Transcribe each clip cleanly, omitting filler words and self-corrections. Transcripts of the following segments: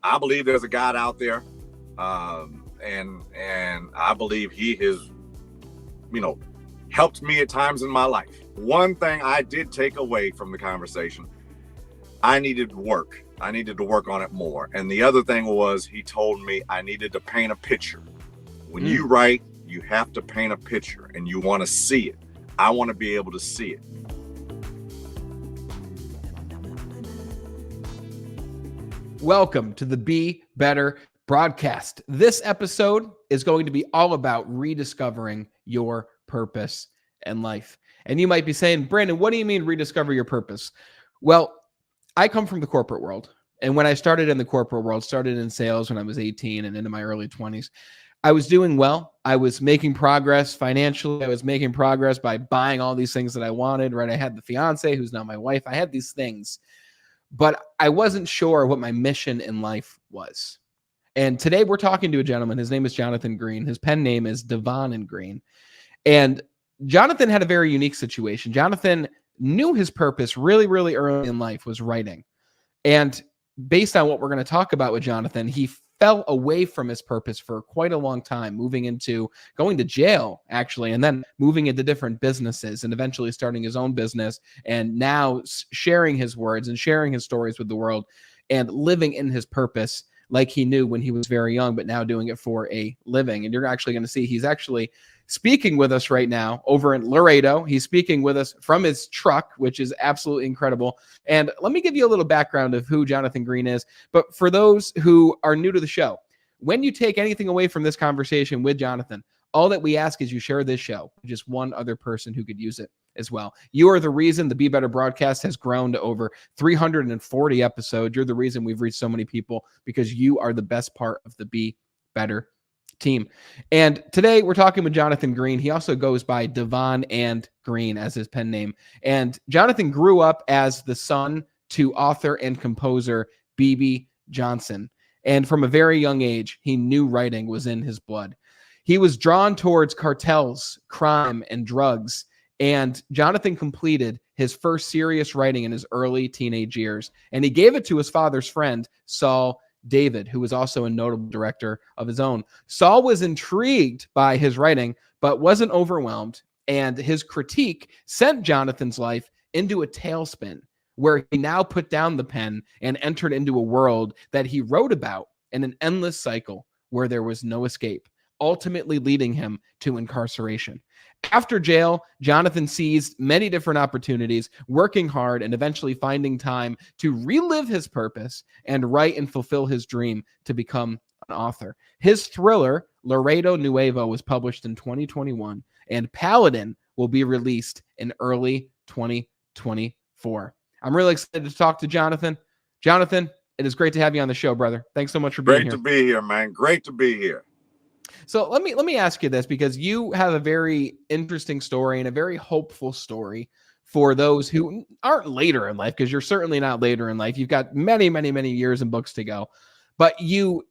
I believe there's a God out there, and I believe He has, helped me at times in my life. One thing I did take away from the conversation, I needed to work. I needed to work on it more. And the other thing was, he told me I needed to paint a picture. When you write, you have to paint a picture, and you want to see it. I want to be able to see it. Welcome to the Be Better broadcast. This episode is going to be all about rediscovering your purpose in life. And you might be saying, Brandon, what do you mean rediscover your purpose? Well, I come from the corporate world. And when I started in the corporate world, started in sales when I was 18 and into my early 20s, I was doing well. I was making progress financially. I was making progress by buying all these things that I wanted, right? I had the fiance who's now my wife. I had these things, but I wasn't sure what my mission in life was. And today we're talking to a gentleman. His name is Jonathan Greene. His pen name is Devon Greene. And Jonathan had a very unique situation. Jonathan knew his purpose really, really early in life was writing. And based on what we're going to talk about with Jonathan, he fell away from his purpose for quite a long time, going to jail, actually, and then moving into different businesses and eventually starting his own business, and now sharing his words and sharing his stories with the world and living in his purpose like he knew when he was very young, but now doing it for a living. And you're actually going to see he's actually speaking with us right now over in Laredo. He's speaking with us from his truck, which is absolutely incredible. And let me give you a little background of who Jonathan Greene is. But for those who are new to the show, when you take anything away from this conversation with Jonathan, all that we ask is you share this show with just one other person who could use it as well. You are the reason the Be Better broadcast has grown to over 340 episodes. You're the reason we've reached so many people, because you are the best part of the Be Better team. And today we're talking with Jonathan Greene. He also goes by Devon Greene as his pen name. And Jonathan grew up as the son to author and composer B.B. Johnson. And from a very young age, he knew writing was in his blood. He was drawn towards cartels, crime, and drugs. And Jonathan completed his first serious writing in his early teenage years. And he gave it to his father's friend, Saul David, who was also a notable director of his own. Saul was intrigued by his writing, but wasn't overwhelmed. And his critique sent Jonathan's life into a tailspin, where he now put down the pen and entered into a world that he wrote about in an endless cycle where there was no escape, ultimately leading him to incarceration. After jail, Jonathan seized many different opportunities, working hard and eventually finding time to relive his purpose and write and fulfill his dream to become an author. His thriller, Laredo Nuevo, was published in 2021, and Paladin will be released in early 2024. I'm really excited to talk to Jonathan. Jonathan, it is great to have you on the show, brother. Thanks so much for being here. Great to be here, man. Great to be here. So let me ask you this, because you have a very interesting story and a very hopeful story for those who aren't later in life, because you're certainly not later in life. You've got many, many, many years and books to go, but you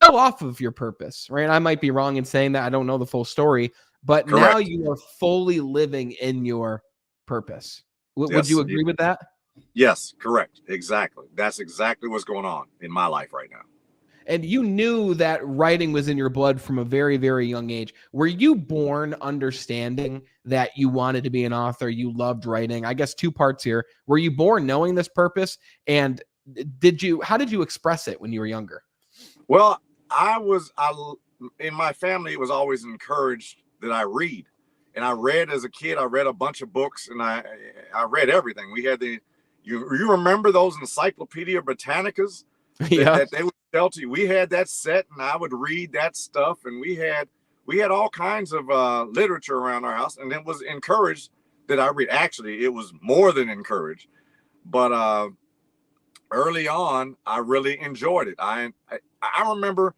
fell off of your purpose, right? I might be wrong in saying that. I don't know the full story, but Correct. Now you are fully living in your purpose. Would you agree with that? Yes, correct. Exactly. That's exactly what's going on in my life right now. And you knew that writing was in your blood from a very, very young age. Were you born understanding that you wanted to be an author? You loved writing? I guess two parts here. Were you born knowing this purpose? And how did you express it when you were younger? Well, in my family, it was always encouraged that I read. And I read as a kid. I read a bunch of books, and I read everything. We had you remember those Encyclopedia Britannicas? That they would sell to you. We had that set, and I would read that stuff, and we had all kinds of literature around our house, and it was encouraged that I read. Actually, it was more than encouraged, but early on, I really enjoyed it. I remember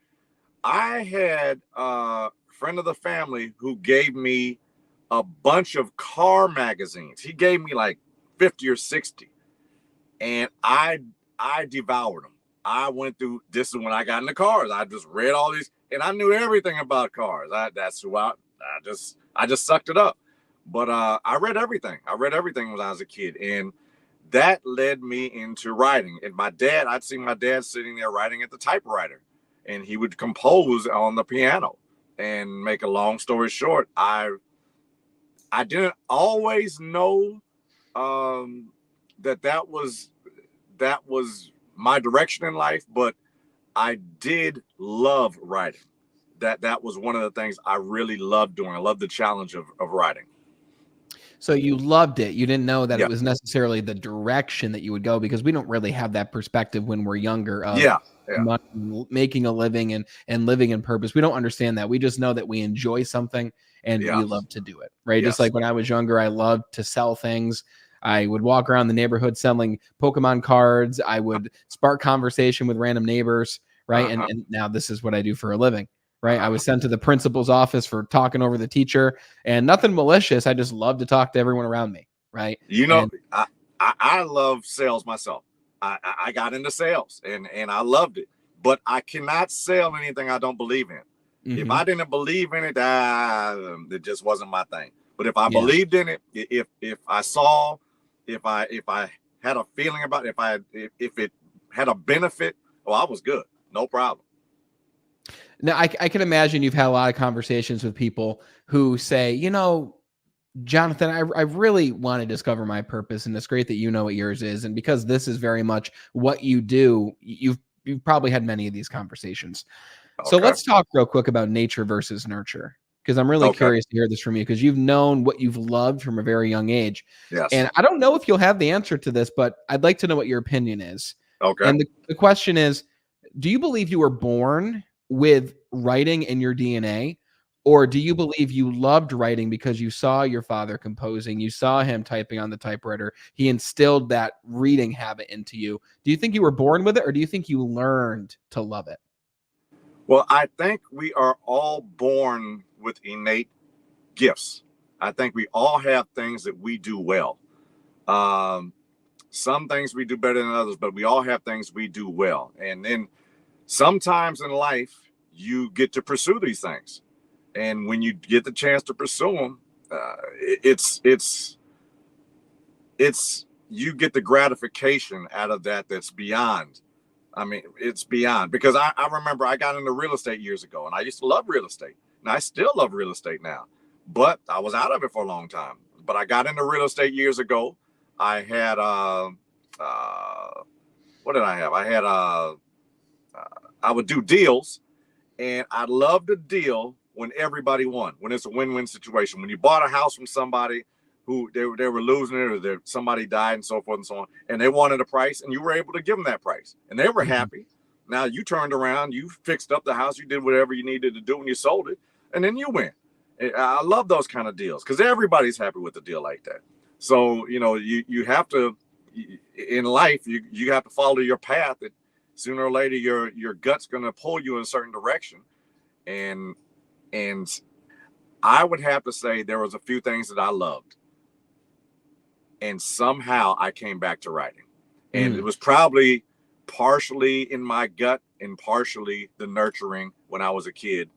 I had a friend of the family who gave me a bunch of car magazines. He gave me like 50 or 60, and I devoured them. I went through, this is when I got into cars. I just read all these, and I knew everything about cars. That's who I just sucked it up. But I read everything. I read everything when I was a kid. And that led me into writing. And I'd see my dad sitting there writing at the typewriter, and he would compose on the piano. And make a long story short, I didn't always know that was my direction in life, but I did love writing. That was one of the things I really loved doing. I loved the challenge of writing. So you loved it. You didn't know that it Yeah. was necessarily the direction that you would go, because we don't really have that perspective when we're younger of Yeah. making a living and living in purpose. We don't understand that. We just know that we enjoy something and Yeah. we love to do it, right? Just Yes. like when I was younger, I loved to sell things. I would walk around the neighborhood selling Pokemon cards. I would spark conversation with random neighbors, right? And now this is what I do for a living, right? I was sent to the principal's office for talking over the teacher, and nothing malicious. I just love to talk to everyone around me, right? And I love sales myself. I got into sales and I loved it, but I cannot sell anything I don't believe in. If I didn't believe in it, it just wasn't my thing. But if I believed in it, if I saw, if I had a feeling about it, if it had a benefit, I was good. No problem. Now, I can imagine you've had a lot of conversations with people who say, Jonathan, I really want to discover my purpose, and it's great that you know what yours is. And because this is very much what you do, you've probably had many of these conversations. So let's talk real quick about nature versus nurture, because I'm really curious to hear this from you, because you've known what you've loved from a very young age. Yes. And I don't know if you'll have the answer to this, but I'd like to know what your opinion is. Okay. And the question is, do you believe you were born with writing in your DNA? Or do you believe you loved writing because you saw your father composing, you saw him typing on the typewriter, he instilled that reading habit into you? Do you think you were born with it, or do you think you learned to love it? Well, I think we are all born with innate gifts. I think we all have things that we do well. Some things we do better than others, but we all have things we do well. And then sometimes in life, you get to pursue these things. And when you get the chance to pursue them, it's you get the gratification out of that that's beyond. I mean, it's beyond, because I remember I got into real estate years ago, and I used to love real estate, and I still love real estate now, but I was out of it for a long time. But I got into real estate years ago. I had what did I have? I would do deals, and I loved a deal when everybody won, when it's a win-win situation. When you bought a house from somebody who they were losing it, or somebody died and so forth and so on, and they wanted a price, and you were able to give them that price, and they were happy. Now you turned around, you fixed up the house, you did whatever you needed to do, and you sold it, and then you win. I love those kind of deals, because everybody's happy with a deal like that. So you have to, in life, you have to follow your path. That sooner or later your gut's going to pull you in a certain direction, and I would have to say there was a few things that I loved, and somehow I came back to writing. And it was probably partially in my gut and partially the nurturing when I was a kid,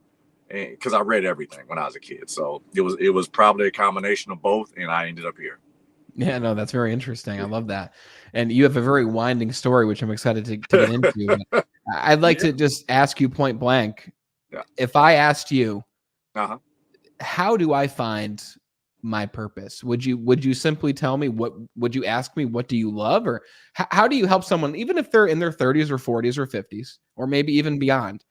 because I read everything when I was a kid. So it was probably a combination of both, and I ended up here. Yeah, no, that's very interesting. I love that. And you have a very winding story, which I'm excited to get into. I'd like to just ask you point blank. Yeah. If I asked you, how do I find my purpose? Would you simply tell me would you ask me, what do you love? Or how do you help someone, even if they're in their 30s or 40s or 50s, or maybe even beyond?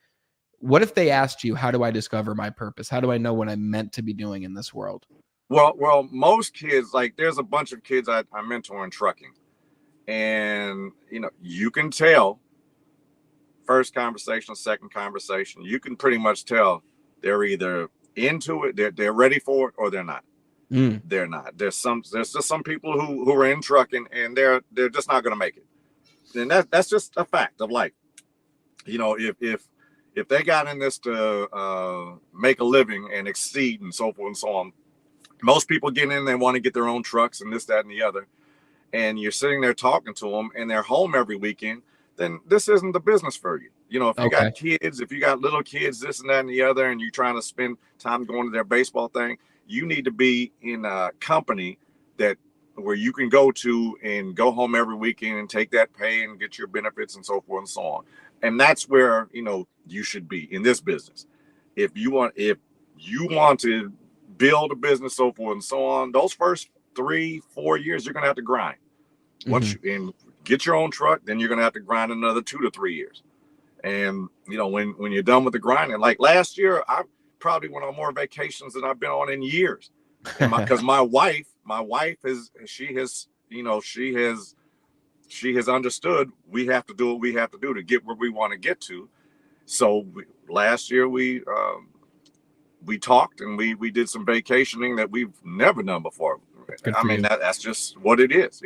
What if they asked you, how do I discover my purpose? How do I know what I'm meant to be doing in this world? Well, most kids, like there's a bunch of kids I mentor in trucking, and you can tell first conversation, second conversation, you can pretty much tell they're either into it, they're ready for it, or they're not. They're not. There's just some people who are in trucking, and they're just not going to make it. And that's just a fact of life. If they got in this to make a living and exceed and so forth and so on, most people get in, they want to get their own trucks and this, that, and the other. And you're sitting there talking to them, and they're home every weekend, then this isn't the business for you. If you got kids, if you got little kids, this and that and the other, and you're trying to spend time going to their baseball thing, you need to be in a company that where you can go to and go home every weekend and take that pay and get your benefits and so forth and so on. And that's where, you should be in this business. If you want to build a business, so forth and so on, those first 3-4 years, you're going to have to grind. Once you get your own truck, then you're going to have to grind another 2 to 3 years. And, when you're done with the grinding, like last year, I probably went on more vacations than I've been on in years. Because my wife she has understood we have to do what we have to do to get where we want to get to. So last year we talked and we did some vacationing that we've never done before. I mean, that's just what it is.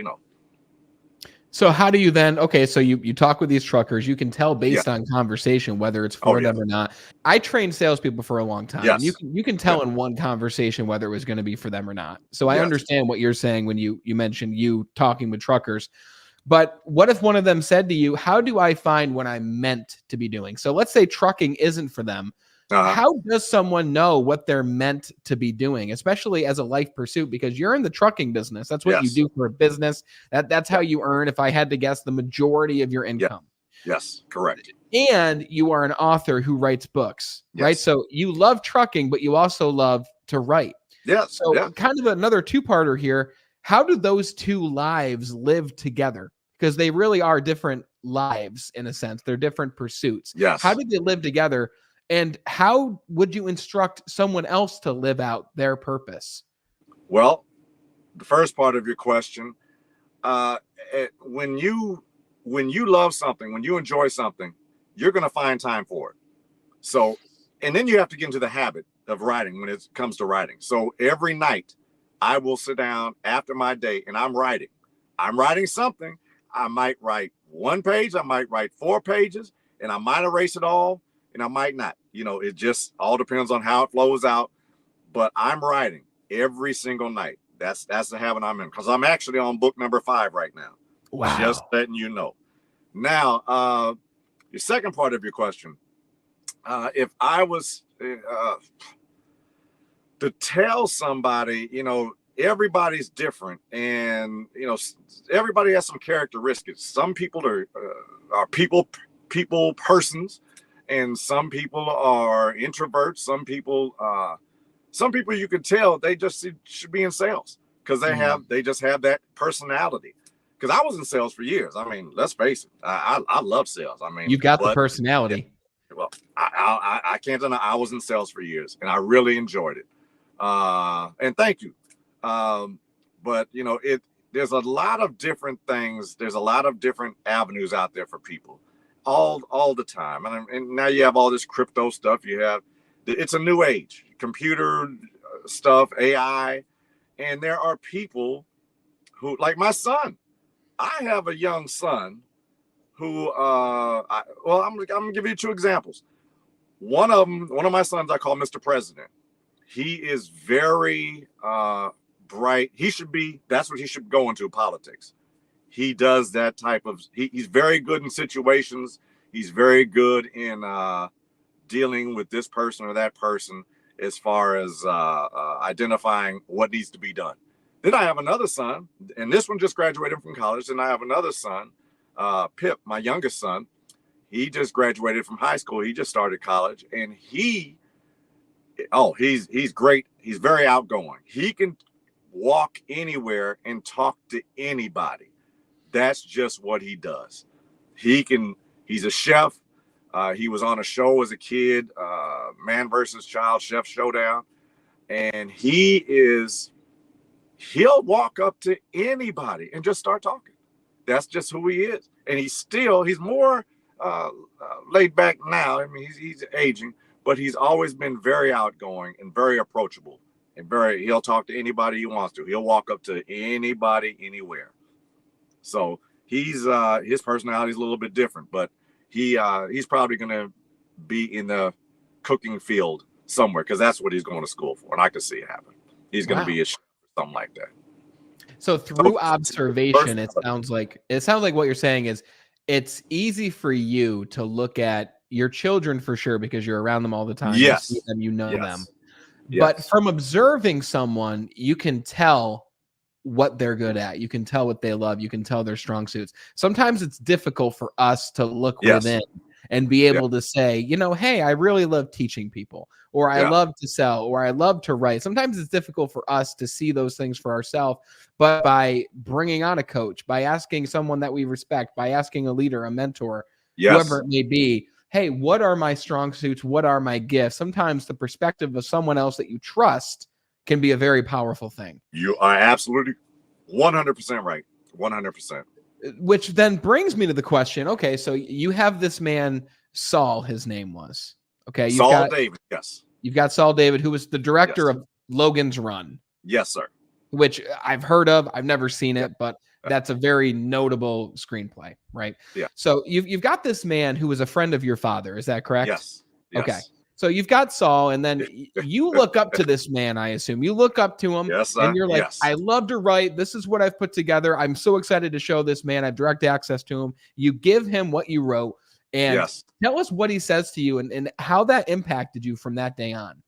So how do you then, so you talk with these truckers, you can tell based on conversation whether it's for them or not. I trained salespeople for a long time. Yes. You can tell in one conversation whether it was going to be for them or not. So I understand what you're saying when you mentioned you talking with truckers. But what if one of them said to you, how do I find what I'm meant to be doing? So let's say trucking isn't for them. How does someone know what they're meant to be doing, especially as a life pursuit? Because you're in the trucking business. That's what you do for a business. That's how you earn, if I had to guess, the majority of your income. Yes, correct. And you are an author who writes books, right? So you love trucking, but you also love to write. Yes. So kind of another two-parter here. How do those two lives live together? Because they really are different lives in a sense. They're different pursuits. Yes. How do they live together? And how would you instruct someone else to live out their purpose? Well, the first part of your question, when you love something, when you enjoy something, you're going to find time for it. So, and then you have to get into the habit of writing when it comes to writing. So every night I will sit down after my day and I'm writing. I'm writing something. I might write 1 page. I might write 4 pages, and I might erase it all. And I might not, it just all depends on how it flows out. But I'm writing every single night. That's the habit I'm in, because I'm actually on book number 5 right now. Wow. Just letting you know. Now, the second part of your question, if I was to tell somebody, everybody's different, and everybody has some characteristics. Some people are people persons. And some people are introverts. Some people you can tell they just should be in sales because they just have that personality. Because I was in sales for years. I mean, let's face it, I love sales. I mean, you've got the personality. Well, I can't deny I was in sales for years, and I really enjoyed it. And thank you. But there's a lot of different things. There's a lot of different avenues out there for people. All the time, and now you have all this crypto stuff. It's a new age, computer stuff, AI, and there are people who, like my son. I have a young son who, I'm gonna give you 2 examples. One of my sons I call Mr. President. He is very bright. That's what he should go into, politics. He does that type of, he's very good in situations. He's very good in dealing with this person or that person as far as identifying what needs to be done. Then I have another son, and this one just graduated from college. And I have another son, Pip, my youngest son. He just graduated from high school. He just started college, and he's great. He's very outgoing. He can walk anywhere and talk to anybody. That's just what he does. He's a chef. He was on a show as a kid, Man versus Child Chef Showdown. And he'll walk up to anybody and just start talking. That's just who he is. And he's more laid back now. I mean, he's aging, but he's always been very outgoing and very approachable, and he'll talk to anybody he wants to. He'll walk up to anybody, anywhere. So his personality is a little bit different, but he's probably going to be in the cooking field somewhere, because that's what he's going to school for, and I can see it happen. He's going to be a chef or something like that. So through observation, it sounds like what you're saying is it's easy for you to look at your children for sure, because you're around them all the time. Yes. You know them. Yes. But from observing someone, you can tell what they're good at. You can tell what they love. You can tell their strong suits. Sometimes it's difficult for us to look Yes. within and be Yeah. able to say, hey, I really love teaching people, or I Yeah. love to sell, or I love to write. Sometimes it's difficult for us to see those things for ourselves, but by bringing on a coach, by asking someone that we respect, by asking a leader, a mentor, whoever Yes. it may be, hey, what are my strong suits? What are my gifts? Sometimes the perspective of someone else that you trust can be a very powerful thing. You are absolutely 100% right. 100%. Which then brings me to the question, okay, so you have this man, Saul, his name was. Okay, Saul David. Yes. you've got Saul David, who was the director Yes. of Logan's Run, Yes, sir. which I've heard of. I've never seen Yeah. it, but that's a very notable screenplay, right? Yeah. So you've got this man who was a friend of your father. Is that correct? Yes. Okay. Yes. So you've got Saul, and then you look up to this man, I assume. You look up to him, Yes, and sir. you're like, Yes. I love to write. This is what I've put together. I'm so excited to show this man. I have direct access to him. You give him what you wrote, and Yes. tell us what he says to you and how that impacted you from that day on.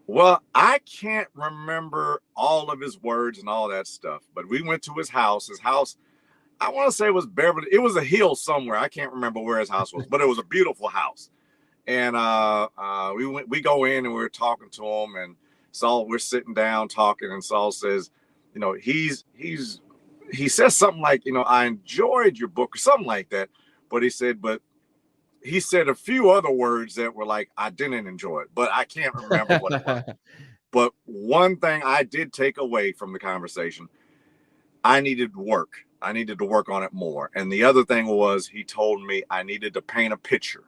Well, I can't remember all of his words and all that stuff, but we went to his house. His house, I want to say it was Beverly. It was a hill somewhere. I can't remember where his house was, but it was a beautiful house. And we go in and we're talking to him, and Saul, we're sitting down talking, and Saul says, he says something like, I enjoyed your book or something like that. But he said a few other words that were like, I didn't enjoy it, but I can't remember what it was. But one thing I did take away from the conversation, I needed work. I needed to work on it more. And the other thing was, he told me I needed to paint a picture.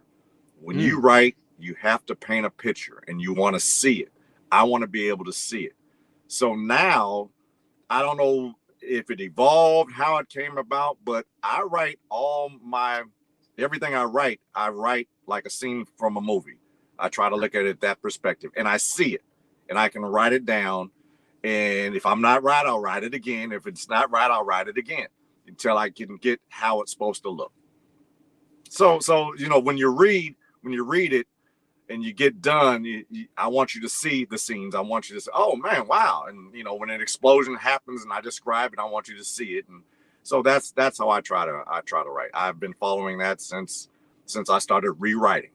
When you write, you have to paint a picture, and you want to see it. I want to be able to see it. So now, I don't know if it evolved, how it came about, but I write everything I write like a scene from a movie. I try to look at it that perspective, and I see it, and I can write it down. And if I'm not right, I'll write it again. If it's not right, I'll write it again until I can get how it's supposed to look. So when you read it and you get done, I want you to see the scenes. I want you to say, oh man, wow. And when an explosion happens and I describe it, I want you to see it. And so that's how I try to write. I've been following that since I started rewriting.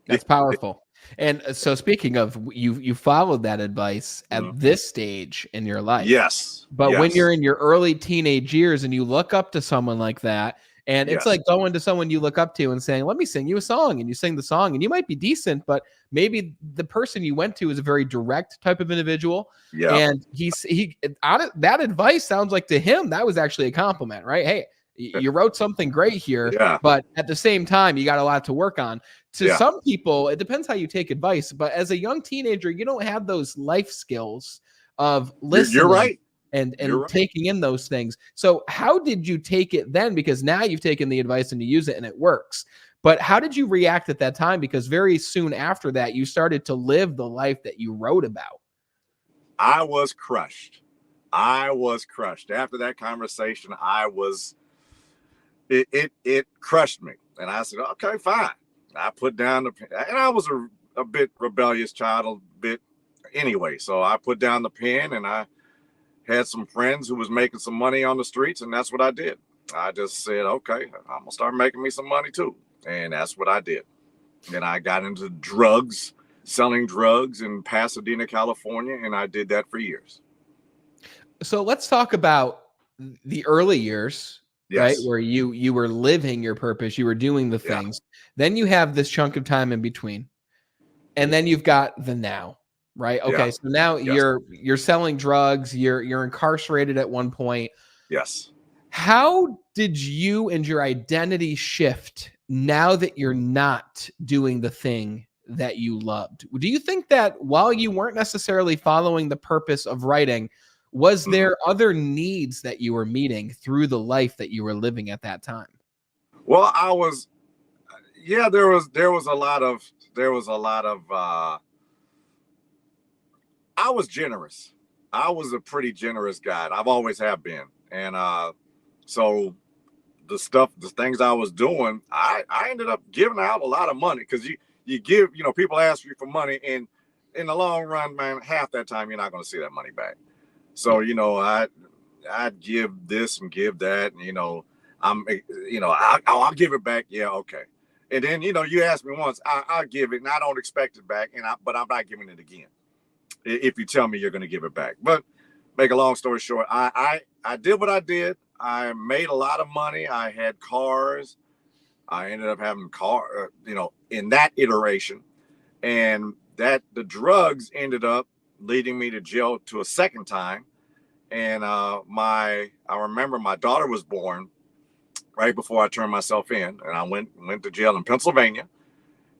That's powerful. And so speaking of, you followed that advice at this stage in your life. Yes. But yes. when you're in your early teenage years and you look up to someone like that, and it's like going to someone you look up to and saying, let me sing you a song, and you sing the song, and you might be decent, but maybe the person you went to is a very direct type of individual. Yeah. And that advice sounds like to him, that was actually a compliment, right? Hey, you wrote something great here, but at the same time, you got a lot to work on. To some people, it depends how you take advice, but as a young teenager, you don't have those life skills of listening. You're right. And taking in those things. So how did you take it then? Because now you've taken the advice and you use it and it works. But how did you react at that time? Because very soon after that, you started to live the life that you wrote about. I was crushed. After that conversation, it crushed me. And I said, okay, fine. I put down the pen. And I was a bit rebellious child, anyway. So I put down the pen, and I had some friends who was making some money on the streets, and that's what I did. I just said, okay, I'm gonna start making me some money too. And that's what I did. And I got into selling drugs in Pasadena, California, and I did that for years. So let's talk about the early years, right? Where you were living your purpose, you were doing the things. Then you have this chunk of time in between. And then you've got the now. Right. Okay. So now you're selling drugs. You're incarcerated at one point. Yes. How did you and your identity shift now that you're not doing the thing that you loved? Do you think that while you weren't necessarily following the purpose of writing, was there other needs that you were meeting through the life that you were living at that time? Well, there was a lot of I was generous. I was a pretty generous guy. I've always have been. And so the things I was doing, I ended up giving out a lot of money, because you give, people ask you for money, and in the long run, man, half that time you're not going to see that money back. So, I'd give this and give that, and I'll give it back. Yeah, okay. And then you ask me once, I'll give it, and I don't expect it back, but I'm not giving it again if you tell me you're going to give it back. But make a long story short, I did what I did. I made a lot of money. I had cars. I ended up having in that iteration, and that the drugs ended up leading me to jail to a second time. And I remember my daughter was born right before I turned myself in, and I went to jail in Pennsylvania.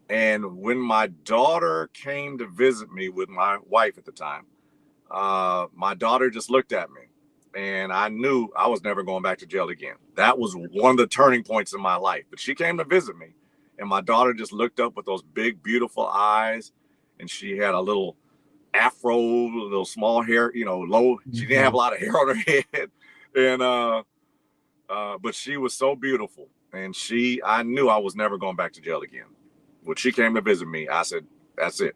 And when my daughter came to visit me with my wife at the time, my daughter just looked at me, and I knew I was never going back to jail again. That was one of the turning points in my life. But she came to visit me, and my daughter just looked up with those big, beautiful eyes, and she had a little afro, little small hair, low. She didn't have a lot of hair on her head, and but she was so beautiful, and I knew I was never going back to jail again. When she came to visit me, I said, "That's it."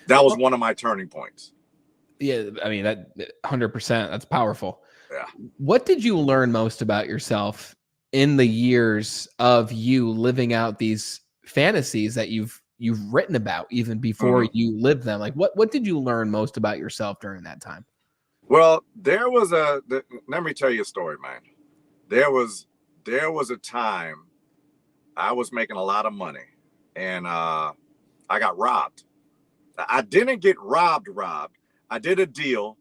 That was one of my turning points. Yeah, I mean, that 100%, that's powerful. Yeah. What did you learn most about yourself in the years of you living out these fantasies that you've written about even before you lived them? Like, what did you learn most about yourself during that time? Well, let me tell you a story, man. There was a time I was making a lot of money, and I got robbed. I didn't get robbed. I did a deal,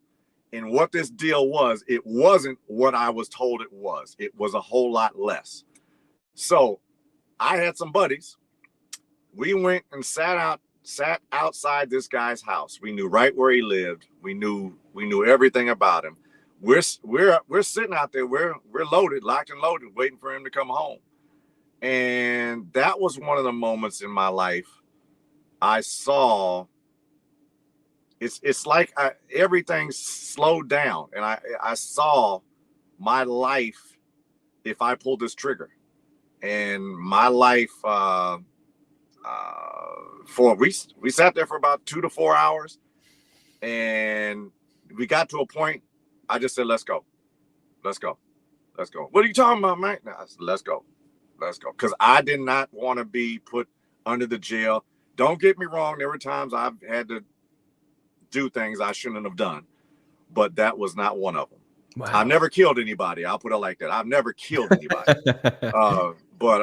and what this deal was, it wasn't what I was told it was. It was a whole lot less. So I had some buddies. We went and sat outside this guy's house. We knew right where he lived. We knew everything about him. We're sitting out there. We're loaded, locked and loaded, waiting for him to come home. And that was one of the moments in my life I saw. It's like everything slowed down, and I saw my life if I pulled this trigger, and my life we sat there for about 2 to 4 hours, and we got to a point. I just said, "Let's go. What are you talking about, man?" I said, let's go, because I did not want to be put under the jail. Don't get me wrong, there were times I've had to do things I shouldn't have done, but that was not one of them. Wow. I've never killed anybody. I'll put it like that. I've never killed anybody. But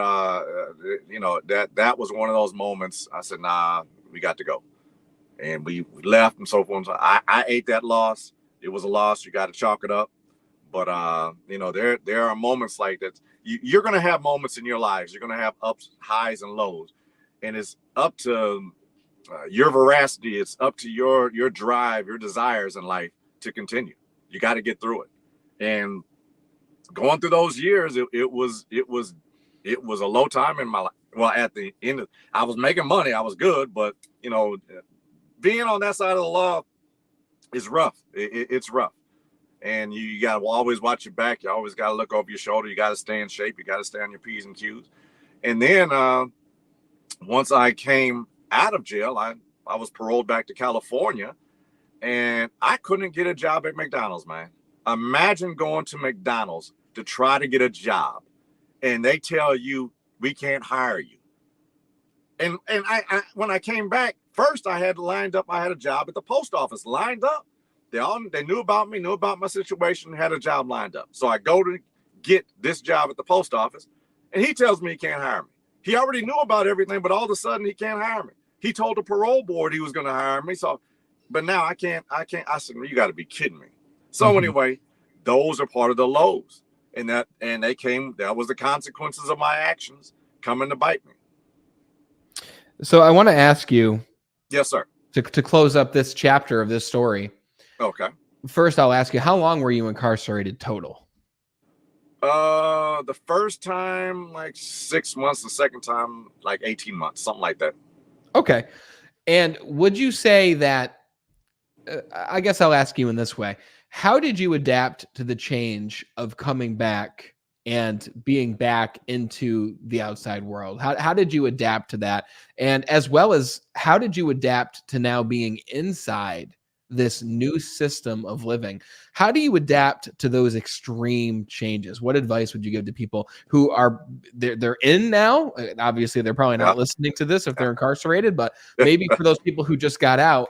that was one of those moments. I said, "Nah, we got to go," and we left and so forth. I ate that loss. It was a loss. You got to chalk it up. But there are moments like that. You're going to have moments in your lives. You're going to have ups, highs, and lows, and it's up to your veracity. It's up to your drive, your desires in life to continue. You got to get through it. And going through those years, it was a low time in my life. Well, at the end, I was making money. I was good, but being on that side of the law is rough. It's rough, and you got to always watch your back. You always got to look over your shoulder. You got to stay in shape. You got to stay on your P's and Q's. And then once I came out of jail, I was paroled back to California, and I couldn't get a job at McDonald's, man. Imagine going to McDonald's to try to get a job, and they tell you we can't hire you. And I when I came back, first I had lined up. I had a job at the post office lined up. They knew about me, knew about my situation, had a job lined up. So I go to get this job at the post office, and he tells me he can't hire me. He already knew about everything, but all of a sudden he can't hire me. He told the parole board he was going to hire me. So, but now I can't. I said, you got to be kidding me. So anyway, those are part of the lows, and that was the consequences of my actions coming to bite me. So I want to ask you. Yes, sir. To close up this chapter of this story. Okay. First, I'll ask you, how long were you incarcerated total? The first time, like 6 months. The second time, like 18 months, something like that. Okay. And would you say that, I guess I'll ask you in this way, how did you adapt to the change of coming back and being back into the outside world? How did you adapt to that? And as well as how did you adapt to now being inside this new system of living. How do you adapt to those extreme changes? What advice would you give to people who are they're in now? Obviously, they're probably Yeah. not listening to this if they're incarcerated, but maybe for those people who just got out,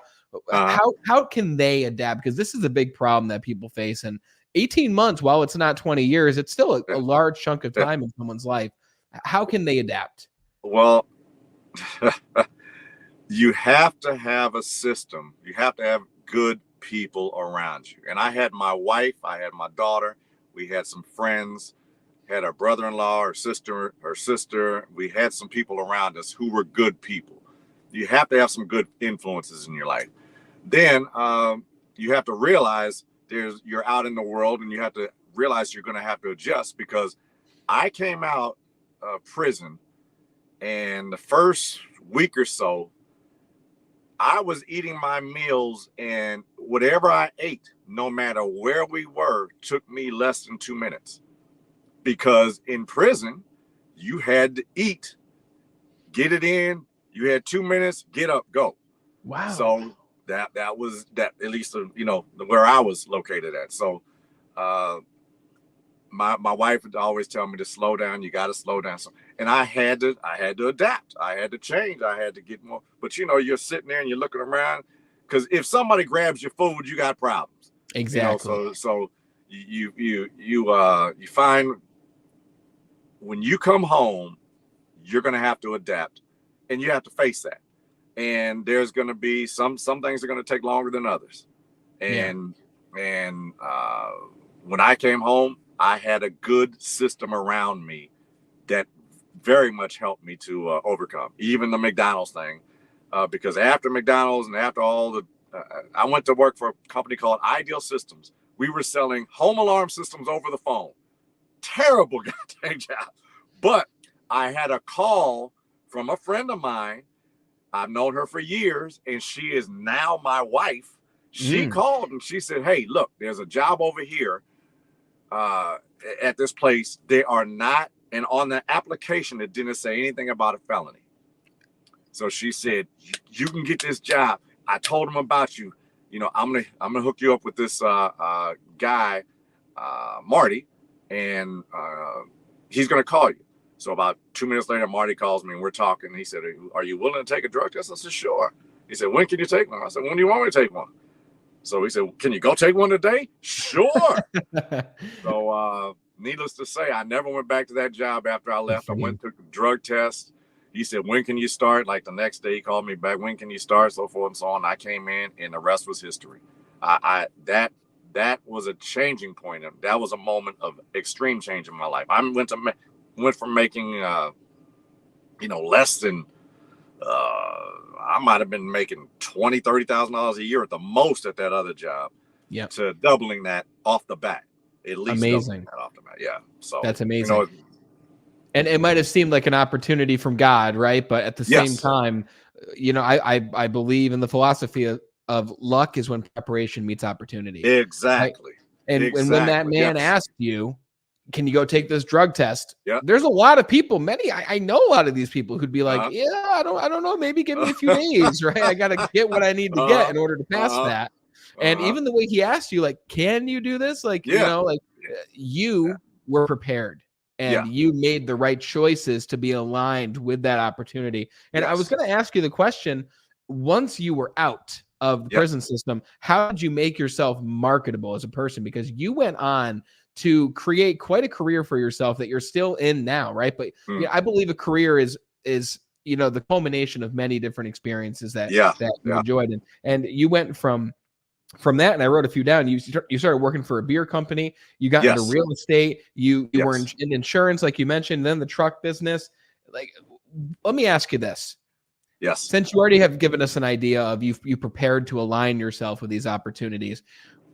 how can they adapt? Because this is a big problem that people face. And 18 months, while it's not 20 years, it's still a large chunk of time in someone's life. How can they adapt? Well, you have to have a system. You have to have good people around you. And I had my wife, I had my daughter, we had some friends, had our brother-in-law, her sister. We had some people around us who were good people. You have to have some good influences in your life. Then you have to realize you're out in the world, and you have to realize you're going to have to adjust, because I came out of prison, and the first week or so, I was eating my meals, and whatever I ate, no matter where we were, took me less than 2 minutes. Because in prison, you had to eat, get it in. You had 2 minutes, get up, go. Wow. So that was that, at least where I was located at. So my wife would always tell me to slow down. You got to slow down. So, and I had to adapt. I had to change. I had to get more. But you're sitting there and you're looking around, because if somebody grabs your food, you got problems. Exactly. So you find when you come home, you're going to have to adapt, and you have to face that. And there's going to be some things are going to take longer than others. And when I came home, I had a good system around me that very much helped me to overcome even the McDonald's thing, because after McDonald's and after all the, I went to work for a company called Ideal Systems. We were selling home alarm systems over the phone. Terrible goddamn job. But I had a call from a friend of mine. I've known her for years, and she is now my wife. She called and she said, "Hey, look, there's a job over here at this place. They are not," and on the application, it didn't say anything about a felony. So she said, "You can get this job. I told him about you. I'm gonna hook you up with this guy, Marty, and he's gonna call you." So about 2 minutes later, Marty calls me and we're talking. He said, "Are you willing to take a drug test?" I said, "Sure." He said, "When can you take one?" I said, "When do you want me to take one?" So he said, "Can you go take one today?" "Sure." So needless to say, I never went back to that job after I left. I went to the drug test. He said, "When can you start?" Like the next day he called me back, "When can you start?" So forth and so on. I came in, and the rest was history. That was a changing point. That was a moment of extreme change in my life. I went from making less than I might have been making $20,000-$30,000 a year at the most at that other job, to doubling that off the bat. At least amazing. That off the bat. Yeah. So that's amazing. And it might have seemed like an opportunity from God, right? But at the same time, I believe in the philosophy of luck is when preparation meets opportunity. Exactly. Right? And when that man asked you, "Can you go take this drug test?" Yeah. There's a lot of people, I know a lot of these people who'd be like, "Yeah, I don't know, maybe give me a few days, right? I got to get what I need to get in order to pass that." And even the way he asked you, like, "Can you do this?" Like, you were prepared, and you made the right choices to be aligned with that opportunity. And I was going to ask you the question, once you were out of the prison system, how did you make yourself marketable as a person? Because you went on to create quite a career for yourself that you're still in now, right? But I believe a career is the culmination of many different experiences that you enjoyed. And you went from that, and I wrote a few down. You started working for a beer company. You got into real estate. You were in insurance, like you mentioned. Then the truck business. Like, let me ask you this. Yes. Since you already have given us an idea of you prepared to align yourself with these opportunities,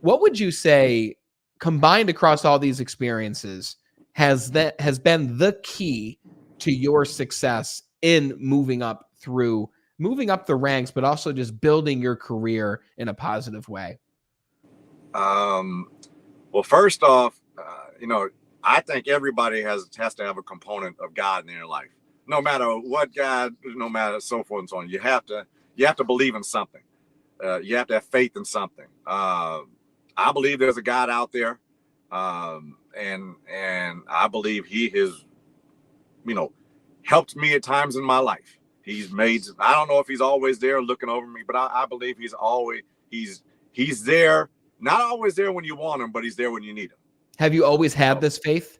what would you say, combined across all these experiences, has been the key to your success in moving up the ranks, but also just building your career in a positive way? Well, first off, I think everybody has to have a component of God in their life. No matter what God, no matter so forth and so on, you have to believe in something. you have to have faith in something. I believe there's a God out there, and I believe He has, helped me at times in my life. He's made. I don't know if He's always there looking over me, but I believe He's there. Not always there when you want Him, but He's there when you need Him. Have you always had this faith?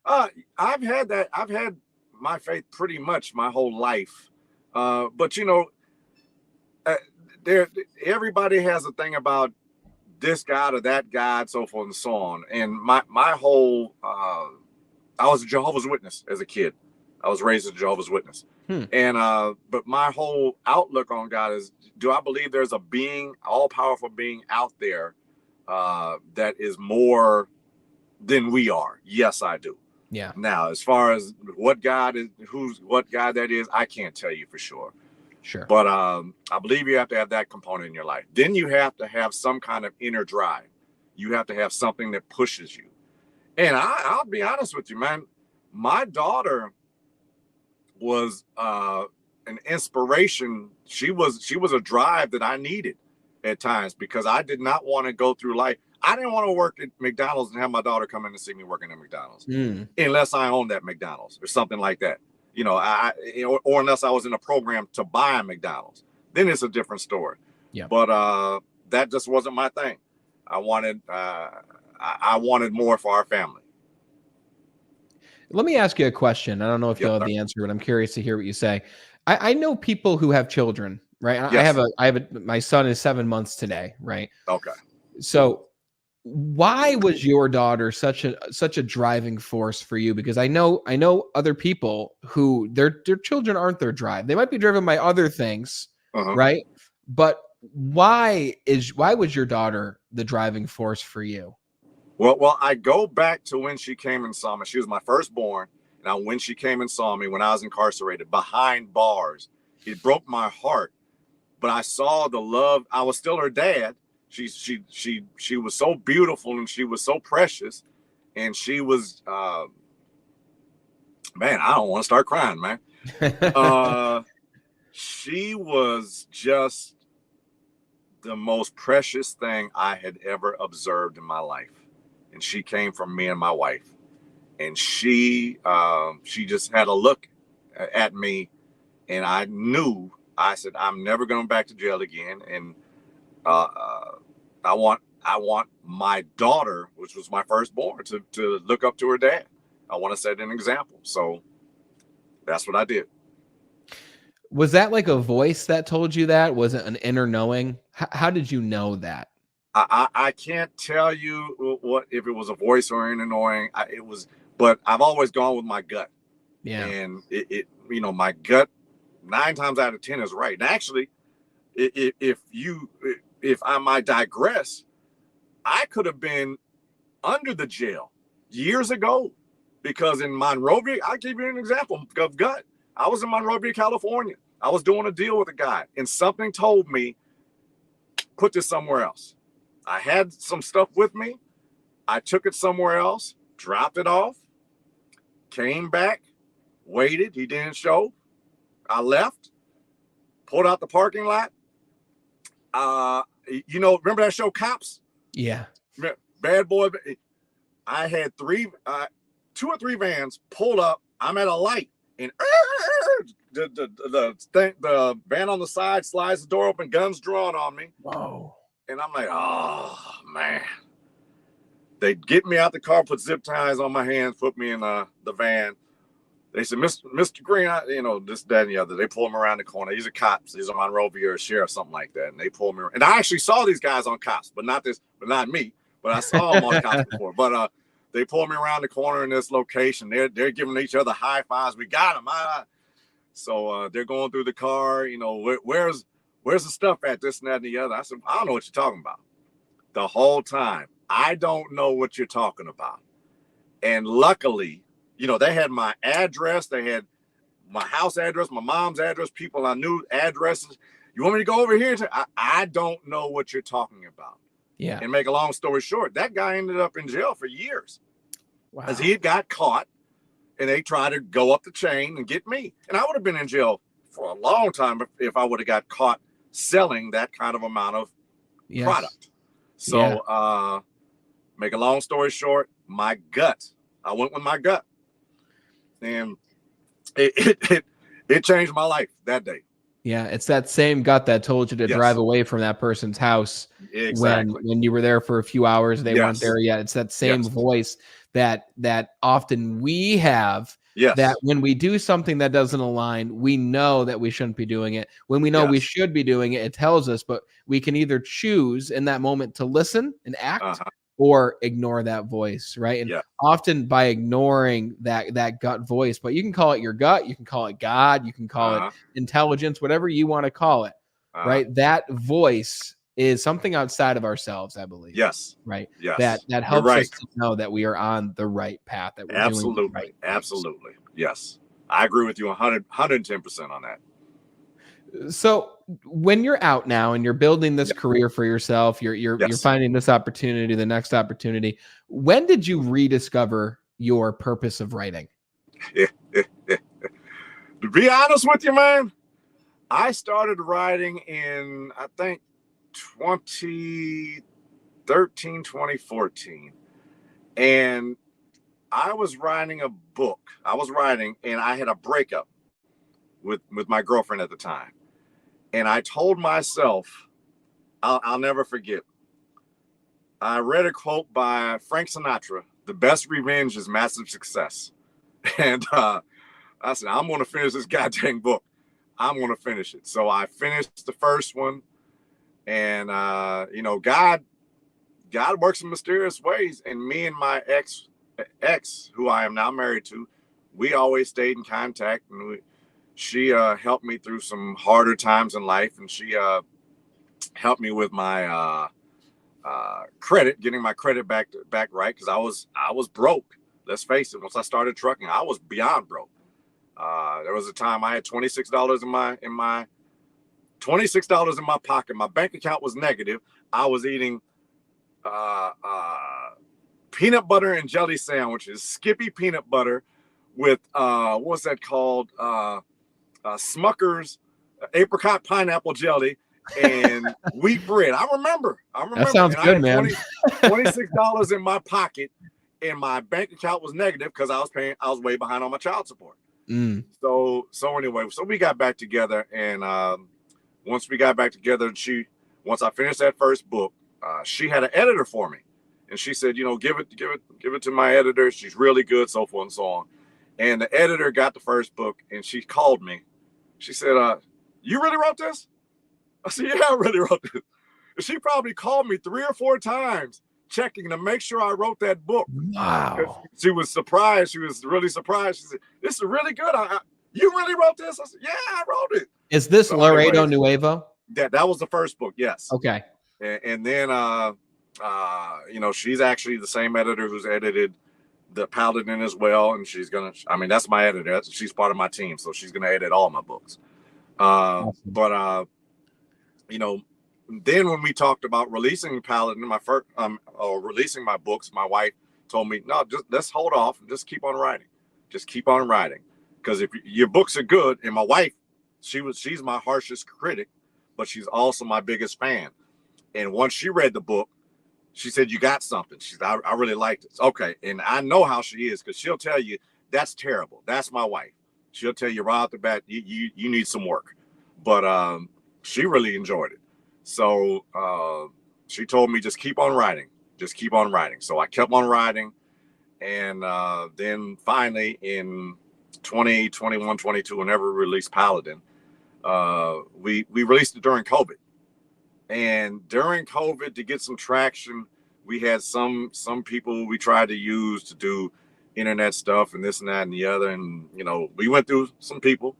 I've had that. I've had my faith pretty much my whole life. But everybody has a thing about this God or that God, so forth and so on. And my whole, I was a Jehovah's Witness as a kid. I was raised as a Jehovah's Witness. And but my whole outlook on God is, do I believe there's a being, all-powerful being out there that is more than we are? Yes, I do. Yeah. Now, as far as what God that is, I can't tell you for sure. Sure. But I believe you have to have that component in your life. Then you have to have some kind of inner drive. You have to have something that pushes you. And I'll be honest with you, man. My daughter was an inspiration. She was a drive that I needed at times, because I did not want to go through life. I didn't want to work at McDonald's and have my daughter come in and see me working at McDonald's, unless I owned that McDonald's or something like that. Or unless I was in a program to buy a McDonald's, then it's a different story. Yeah. But that just wasn't my thing. I wanted more for our family. Let me ask you a question. I don't know if you'll have the answer, but I'm curious to hear what you say. I know people who have children, right? Yes. My son is 7 months today, right? Okay. So why was your daughter such a driving force for you? Because I know other people who their children aren't their drive. They might be driven by other things, right? But why was your daughter the driving force for you? Well, I go back to when she came and saw me. She was my firstborn. Now, when she came and saw me when I was incarcerated behind bars, it broke my heart. But I saw the love. I was still her dad. She was so beautiful and she was so precious, and she was man, I don't want to start crying, man. She was just the most precious thing I had ever observed in my life. And she came from me and my wife, and she just had a look at me, and I said, I'm never going back to jail again. And I want my daughter, which was my firstborn, to look up to her dad. I want to set an example. So that's what I did. Was that like a voice that told you that? Was it an inner knowing? How did you know that? I can't tell you if it was a voice or an annoying. But I've always gone with my gut. Yeah. And my gut 9 times out of 10 is right. And actually, if I might digress, I could have been under the jail years ago, because in Monrovia, I'll give you an example of gut. I was in Monrovia, California. I was doing a deal with a guy, and something told me, put this somewhere else. I had some stuff with me. I took it somewhere else, dropped it off, came back, waited. He didn't show. I left, pulled out the parking lot. Remember that show Cops? Yeah. Bad Boy. I had 2 or 3 vans pulled up. I'm at a light, and the van on the side slides the door open, guns drawn on me. Whoa. And I'm like, oh, man. They get me out the car, put zip ties on my hands, put me in the van. They said, Mr. Greene, this, that, and the other. They pull him around the corner. He's a cop. He's a Monrovia or a sheriff, something like that. And they pull me around. And I actually saw these guys on Cops, but not me. But I saw them on Cops before. But they pull me around the corner in this location. They're giving each other high fives. We got them. So they're going through the car. Where's the stuff at, this and that and the other? I said, I don't know what you're talking about. The whole time, I don't know what you're talking about. And luckily, they had my address. They had my house address, my mom's address, people I knew, addresses. You want me to go over here? I don't know what you're talking about. Yeah. And make a long story short, that guy ended up in jail for years. Wow. Because he had got caught, and they tried to go up the chain and get me. And I would have been in jail for a long time if I would have got caught selling that kind of amount of product. So make a long story short, I went with my gut, and it changed my life that day. Yeah, it's that same gut that told you to drive away from that person's house when you were there for a few hours. They weren't there yet. It's that same voice that often we have. That when we do something that doesn't align, we know that we shouldn't be doing it. When we know we should be doing it, it tells us, but we can either choose in that moment to listen and act or ignore that voice, right? And often by ignoring that gut voice, but you can call it your gut, you can call it God, you can call it intelligence, whatever you want to call it, right? That voice is something outside of ourselves, I believe. Yes. Right. Yes. That helps us to know that we are on the right path. That we're doing the right things. Absolutely. Yes. I agree with you 110% on that. So when you're out now and you're building this career for yourself, you're finding this opportunity, the next opportunity. When did you rediscover your purpose of writing? To be honest with you, man, I started writing in, I think, 2013, 2014. And I was writing a book. And I had a breakup with my girlfriend at the time. And I told myself, I'll never forget. I read a quote by Frank Sinatra: "The best revenge is massive success." And I said, I'm going to finish this goddamn book. I'm going to finish it. So I finished the first one. And, God works in mysterious ways. And me and my ex, who I am now married to, we always stayed in contact. And she helped me through some harder times in life. And she helped me with my credit, getting my credit back right. Because I was broke. Let's face it. Once I started trucking, I was beyond broke. There was a time I had $26 in my pocket. My bank account was negative. I was eating peanut butter and jelly sandwiches, Skippy peanut butter with what's that called? Smucker's apricot pineapple jelly and wheat bread. I remember. That sounds good, man. $26 in my pocket, and my bank account was negative because I was way behind on my child support. So anyway, we got back together, and once we got back together, once I finished that first book, she had an editor for me, and she said, give it to my editor. She's really good, so forth and so on. And the editor got the first book, and she called me. She said, "You really wrote this?" I said, "Yeah, I really wrote this." And she probably called me 3 or 4 times, checking to make sure I wrote that book. Wow. She was surprised. She was really surprised. She said, "This is really good. You really wrote this?" I said, "Yeah, I wrote it." Is this Laredo Nuevo? That was the first book, yes. Okay. And then, she's actually the same editor who's edited the Paladin as well. And that's my editor. She's part of my team. So she's going to edit all my books. Awesome. But, then when we talked about releasing Paladin, releasing my books, my wife told me, "No, just let's hold off and just keep on writing. Just keep on writing. Because if your books are good," and my wife, she's my harshest critic, but she's also my biggest fan. And once she read the book, she said, "You got something." She said, I really liked it. Okay. And I know how she is, because she'll tell you, "That's terrible." That's my wife. She'll tell you right off the bat, you need some work. But she really enjoyed it. So she told me, just keep on writing. Just keep on writing. So I kept on writing. And then finally in 2021, 22, whenever we released Paladin, we released it during COVID. And during COVID, to get some traction, we had some people we tried to use to do internet stuff and this and that and the other. And, we went through some people,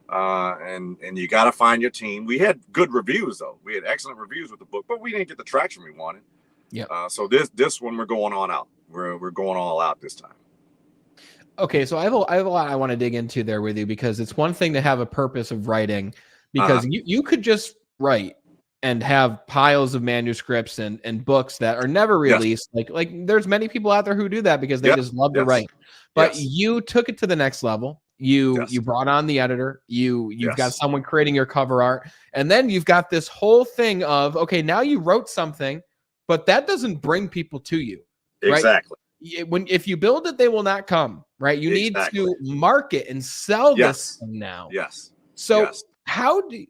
and you got to find your team. We had good reviews, though. We had excellent reviews with the book, but we didn't get the traction we wanted. Yeah. So this one, we're going on out. We're going all out this time. Okay, so I have a lot I want to dig into there with you, because it's one thing to have a purpose of writing, because you could just write and have piles of manuscripts and books that are never released. Yes. Like there's many people out there who do that because they just love to write. But you took it to the next level. You Yes. brought on the editor, you've got Yes. someone creating your cover art, and then you've got this whole thing of, okay, now you wrote something, but that doesn't bring people to you, right? Exactly. If you build it, they will not come, right? You need Exactly. to market and sell this Yes. thing now. Yes. So Yes. how do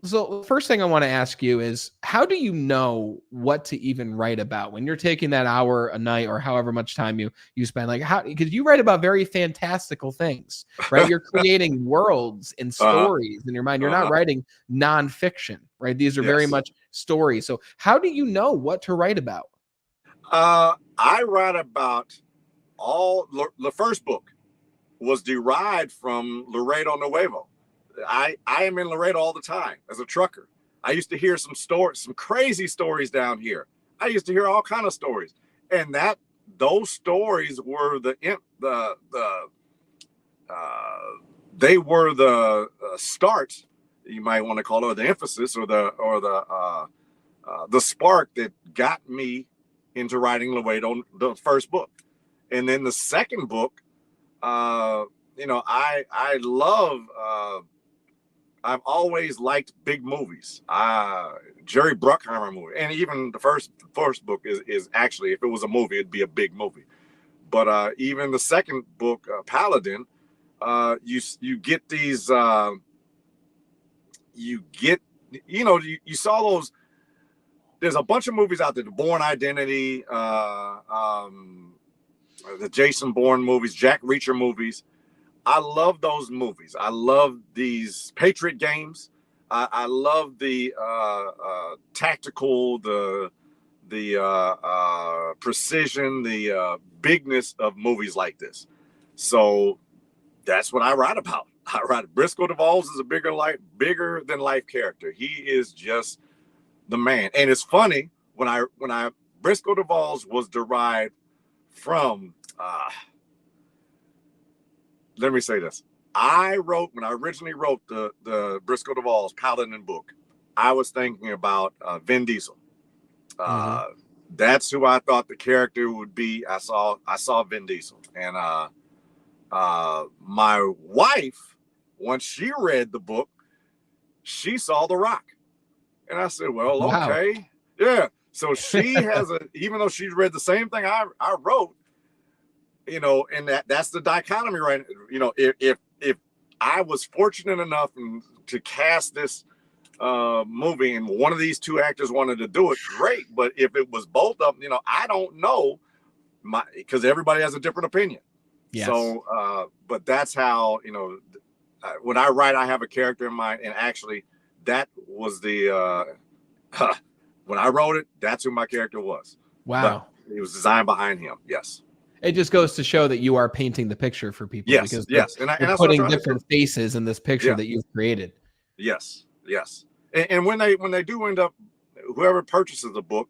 so the first thing I want to ask you is, how do you know what to even write about when you're taking that hour a night or however much time you spend? Like, how, because you write about very fantastical things, right? You're creating worlds and Uh-huh. stories in your mind. You're not Uh-huh. writing nonfiction, right? These are very Yes. much stories. So how do you know what to write about? I write about the first book was derived from Laredo Nuevo. I am in Laredo all the time as a trucker. I used to hear some stories, some crazy stories down here. I used to hear all kind of stories, and those stories were they were the start, you might want to call it, or the emphasis, or the spark that got me into writing Laredo, the first book. And then the second book, I love. I've always liked big movies. Jerry Bruckheimer movie, and even the first book is actually, if it was a movie, it'd be a big movie. But even the second book, Paladin, you get these. You get, you saw those. There's a bunch of movies out there. The Bourne Identity, the Jason Bourne movies, Jack Reacher movies. I love those movies. I love these Patriot games. I love the tactical, the precision, the bigness of movies like this. So that's what I write about. I write. Briscoe DeVos is a bigger than life character. He is just the man. And it's funny, when I Briscoe DeVos was derived from. Let me say this. When I originally wrote the Briscoe DeVos Paladin book, I was thinking about Vin Diesel. Mm-hmm. That's who I thought the character would be. I saw Vin Diesel, and my wife, once she read the book, she saw The Rock, and I said, "Well, Wow. okay, yeah." So she has even though she's read the same thing I wrote, and that's the dichotomy, right? If I was fortunate enough to cast this movie, and one of these two actors wanted to do it, great. But if it was both of them, I don't know, because everybody has a different opinion. Yes. So, but that's how, when I write, I have a character in mind, and actually, that was when I wrote it, that's who my character was. Wow. But it was designed behind him. Yes. It just goes to show that you are painting the picture for people, Yes, because yes, you're and that's what I'm putting trying to do. different faces in this picture Yeah. that you've created. Yes, yes. And when they do end up, whoever purchases the book,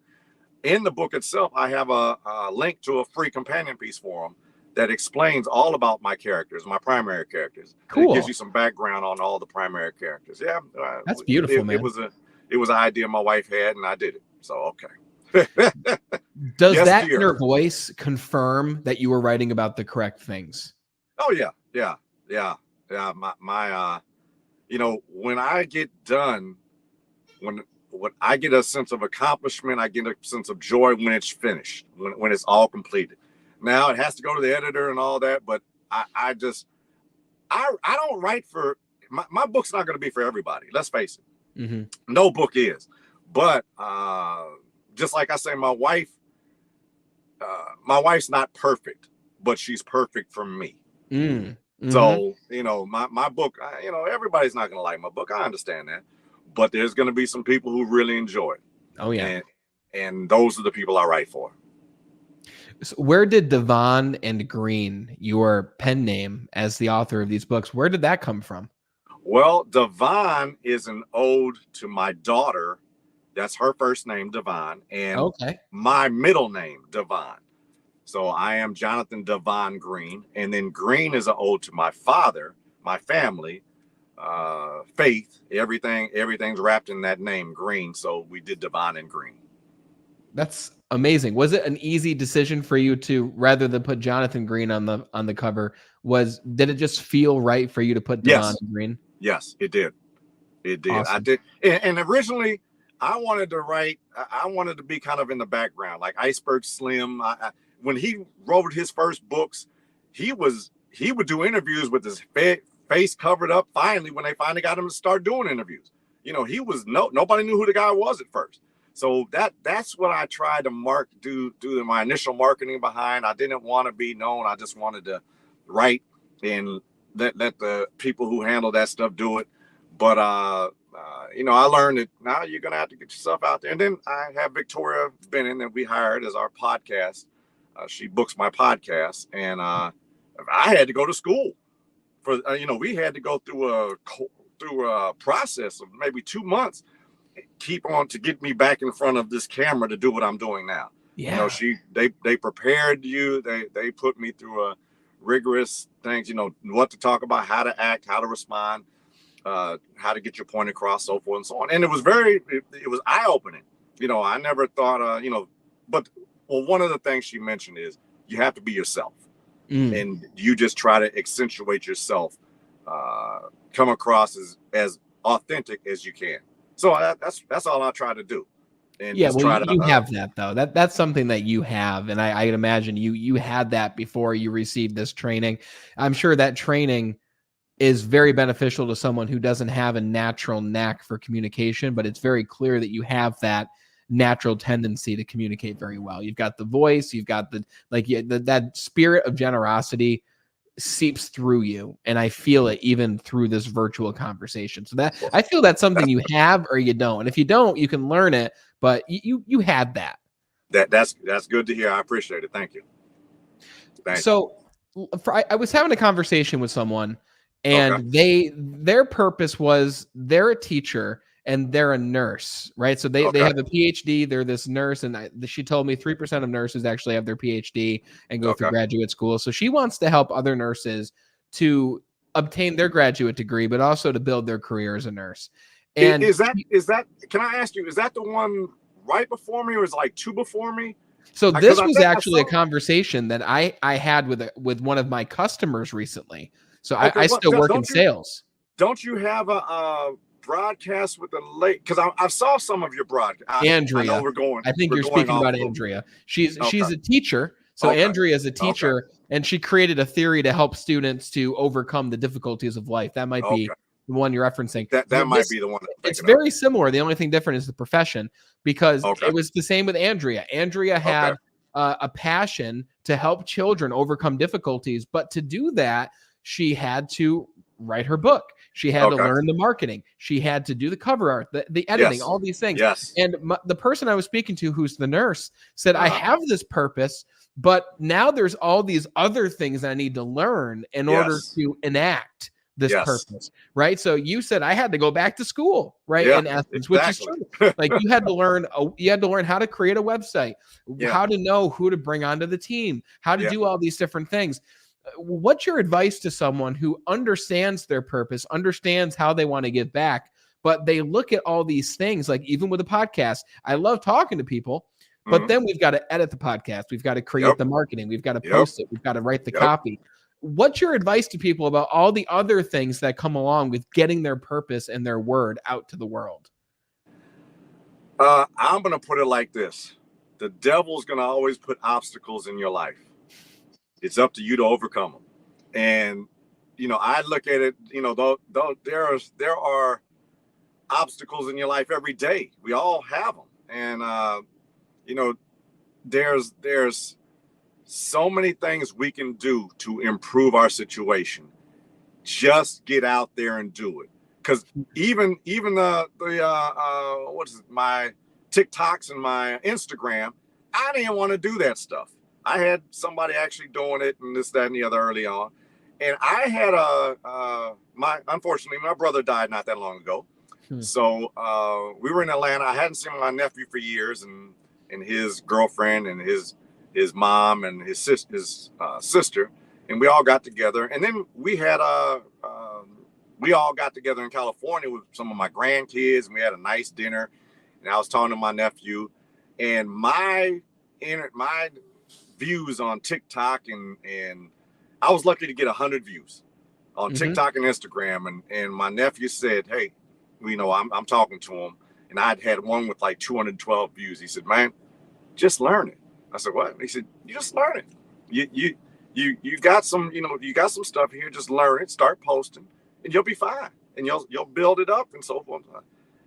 in the book itself, I have a link to a free companion piece for them that explains all about my characters, my primary characters. Cool. And it gives you some background on all the primary characters. Yeah, That's beautiful, man. It was an idea my wife had, and I did it. So okay. Does Yes, that dear. inner voice confirm that you were writing about the correct things? Oh yeah. My when I get done, when I get a sense of accomplishment, I get a sense of joy when it's finished, when it's all completed. Now it has to go to the editor and all that, but I don't write for my book's not going to be for everybody. Let's face it. Mm-hmm. No book is, but just like I say, my wife's not perfect, but she's perfect for me. Mm-hmm. So, my book, everybody's not going to like my book. I understand that, but there's going to be some people who really enjoy it. Oh yeah. And those are the people I write for. So where did Devon and Greene, your pen name as the author of these books, where did that come from? Well, Devon is an ode to my daughter. That's her first name, Devon, and my middle name, Devon. So I am Jonathan Devon Greene, and then Greene is an ode to my father, my family, faith. Everything's wrapped in that name, Greene. So we did Devon and Greene. That's amazing. Was it an easy decision for you to, rather than put Jonathan Greene on the cover, did it just feel right for you to put Devon Yes. Green? Yes, it did. It did. I Awesome. did. And originally I wanted to write, I wanted to be kind of in the background, like Iceberg Slim. When he wrote his first books, he would do interviews with his face covered up. Finally, when they finally got him to start doing interviews, nobody knew who the guy was at first. So that's what I tried to do my initial marketing behind. I didn't want to be known. I just wanted to write and let the people who handle that stuff do it. But I learned that now you're gonna have to get yourself out there. And then I have Victoria Bennon that we hired as our podcast. She books my podcast, and I had to go to school for. We had to go through a process of maybe 2 months. To get me back in front of this camera to do what I'm doing now. Yeah. They prepared you. They put me through a rigorous things. What to talk about, how to act, how to respond. How to get your point across, so forth and so on. And it was eye-opening. I never thought, but one of the things she mentioned is you have to be yourself. And you just try to accentuate yourself, come across as authentic as you can. So that's all I try to do. And yeah, well, you have that though. That's something that you have, and I imagine you had that before you received this training. I'm sure that training is very beneficial to someone who doesn't have a natural knack for communication, but it's very clear that you have that natural tendency to communicate very well. You've got the voice, you've got that spirit of generosity seeps through you, and I feel it even through this virtual conversation. So that I feel that's something you have or you don't. And if you don't, you can learn it, but you had that. That's good to hear. I appreciate it. Thank you. So I was having a conversation with someone, and their purpose was they're a teacher and they're a nurse, right? So they have a PhD. They're this nurse, and she told me 3% of nurses actually have their PhD and go through graduate school. So she wants to help other nurses to obtain their graduate degree, but also to build their career as a nurse. And is that can I ask you, is that the one right before me, or is like two before me? So this was actually a conversation that I had with one of my customers recently. So I still work in sales. Don't you have a broadcast with a late? Because I saw some of your broadcast. Andrea, I know I think you're speaking about Andrea. She's a teacher. So Andrea is a teacher, and she created a theory to help students to overcome the difficulties of life. That might be the one you're referencing. That might be the one. It's very similar. The only thing different is the profession, because it was the same with Andrea. Andrea had a passion to help children overcome difficulties, but to do that, she had to write her book. She had to learn the marketing. She had to do the cover art, the editing, all these things. Yes. And the person I was speaking to, who's the nurse, said, I have this purpose, but now there's all these other things I need to learn in order to enact this purpose, right? So you said I had to go back to school, right? In essence, which is true. Like you had to learn how to create a website, how to know who to bring onto the team, how to do all these different things. What's your advice to someone who understands their purpose, understands how they want to give back, but they look at all these things, like even with a podcast, I love talking to people, but then we've got to edit the podcast. We've got to create the marketing. We've got to post it. We've got to write the copy. What's your advice to people about all the other things that come along with getting their purpose and their word out to the world? I'm going to put it like this. The devil's going to always put obstacles in your life. It's up to you to overcome them. And, I look at it, there are obstacles in your life every day. We all have them. And, there's so many things we can do to improve our situation. Just get out there and do it. Because even my TikToks and my Instagram, I didn't want to do that stuff. I had somebody actually doing it and this, that, and the other early on. And I had unfortunately, my brother died not that long ago. So we were in Atlanta. I hadn't seen my nephew for years, and his girlfriend and his mom and his sister, and we all got together. And then we all got together in California with some of my grandkids, and we had a nice dinner. And I was talking to my nephew, And my views on TikTok and I was lucky to get 100 views on TikTok and Instagram. And my nephew said, hey, I'm talking to him, and I'd had one with like 212 views. He said, man, just learn it. I said, what? He said, you just learn it. You got some, you got some stuff here. Just learn it, start posting, and you'll be fine. And you'll build it up and so forth.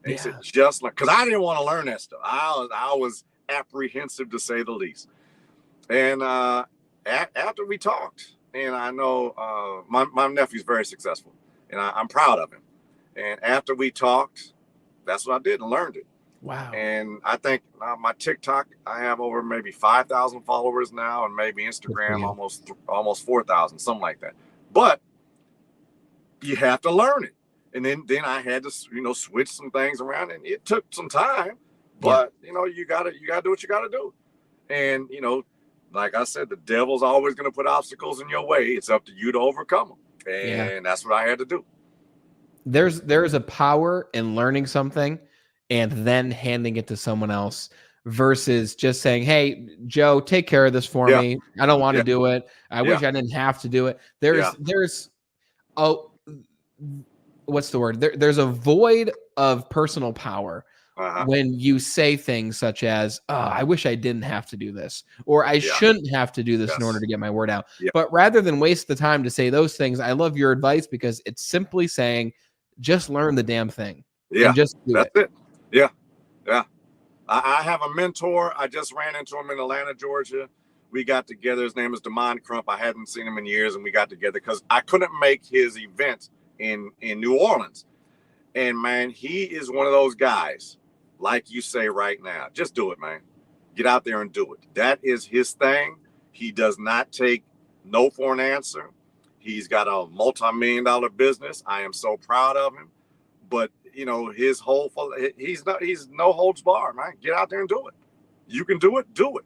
And he said, just learn, because I didn't want to learn that stuff. I was apprehensive, to say the least. And after we talked, and I know my nephew's very successful, and I'm proud of him. And after we talked, that's what I did and learned it. Wow. And I think my TikTok, I have over maybe 5,000 followers now, and maybe Instagram almost 4,000, something like that. But you have to learn it. And then I had to, switch some things around, and it took some time, but you gotta do what you gotta do. And, like I said, the devil's always going to put obstacles in your way. It's up to you to overcome them. And that's what I had to do. There's a power in learning something and then handing it to someone else versus just saying, hey, Joe, take care of this for me. I don't want to do it. I wish I didn't have to do it. What's the word? There's a void of personal power when you say things such as, I wish I didn't have to do this, or I shouldn't have to do this in order to get my word out. But rather than waste the time to say those things, I love your advice, because it's simply saying, just learn the damn thing. And just do it. Yeah. I have a mentor. I just ran into him in Atlanta, Georgia. We got together. His name is Damon Crump. I hadn't seen him in years, and we got together because I couldn't make his event in New Orleans. And man, he is one of those guys, like you say right now, just do it, man. Get out there and do it. That is his thing. He does not take no for an answer. He's got a multi-million-dollar business. I am so proud of him. But his whole, he's no holds bar, man. Get out there and do it. You can do it. Do it.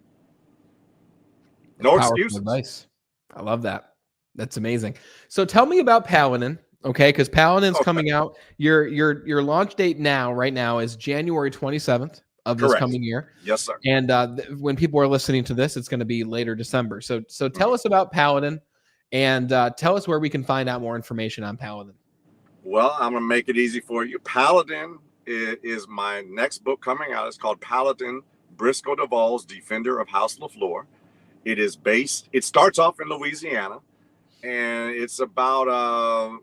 No excuses. Advice. I love that. That's amazing. So tell me about Paladin. Okay, because Paladin's coming out. Your launch date right now is January 27th of this coming year. Yes, sir. And when people are listening to this, it's going to be later December. So tell us about Paladin, and tell us where we can find out more information on Paladin. Well, I'm going to make it easy for you. Paladin is my next book coming out. It's called Paladin, Briscoe Duval's Defender of House LaFleur. It starts off in Louisiana, and it's about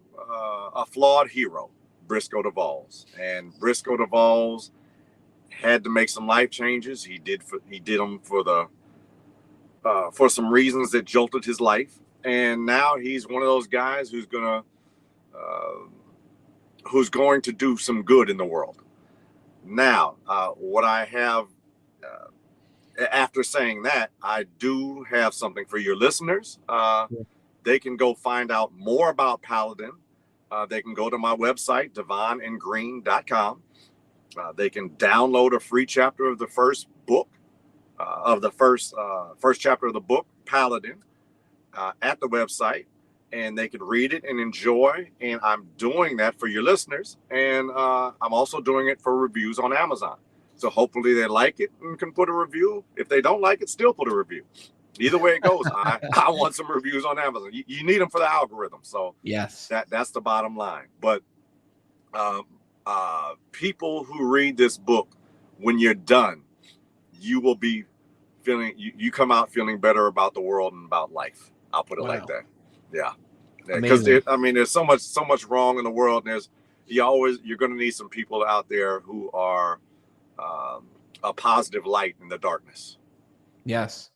a flawed hero, Briscoe Duval's. And Briscoe Duval's had to make some life changes. He did them for some reasons that jolted his life. And now he's one of those guys who's going to do some good in the world. Now, what I have, after saying that, I do have something for your listeners. They can go find out more about Paladin. They can go to my website, devonandgreen.com. They can download a free chapter of the first book, first chapter of the book, Paladin, at the website, and they can read it and enjoy. And I'm doing that for your listeners. And I'm also doing it for reviews on Amazon. So hopefully they like it and can put a review. If they don't like it, still put a review. Either way it goes, I want some reviews on Amazon. You need them for the algorithm. So yes, that's the bottom line. But people who read this book, when you're done, you will be feeling, you come out feeling better about the world and about life. I'll put it like that. Yeah. Because there's so much wrong in the world, and you're going to need some people out there who are a positive light in the darkness. Yes.